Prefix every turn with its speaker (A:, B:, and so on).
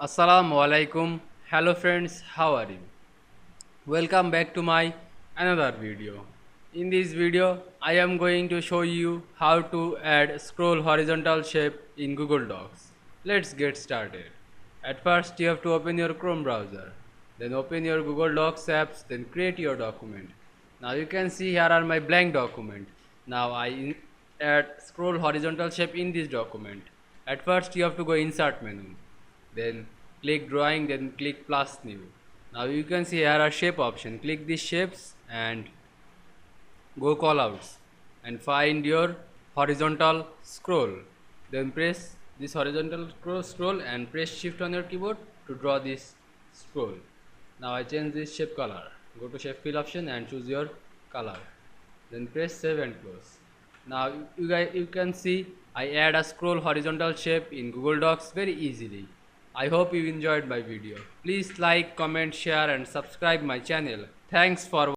A: Assalamu Walaikum. Hello friends, how are you? Welcome back to my another video. In this video, I am going to show you how to add scroll horizontal shape in Google Docs. Let's get started. At first, you have to open your Chrome browser. Then open your Google Docs apps, then create your document. Now you can see here are my blank document. Now I add scroll horizontal shape in this document. At first, you have to go insert menu, then click drawing, then click plus new. Now you can see here are shape option. Click these shapes and go callouts and find your horizontal scroll, then press this horizontal scroll and press shift on your keyboard to draw this scroll. Now I change this shape color. Go to shape fill option and choose your color, then press save and close. Now you can see I add a scroll horizontal shape in Google Docs very easily. I hope you enjoyed my video. Please like, comment, share and subscribe my channel. Thanks for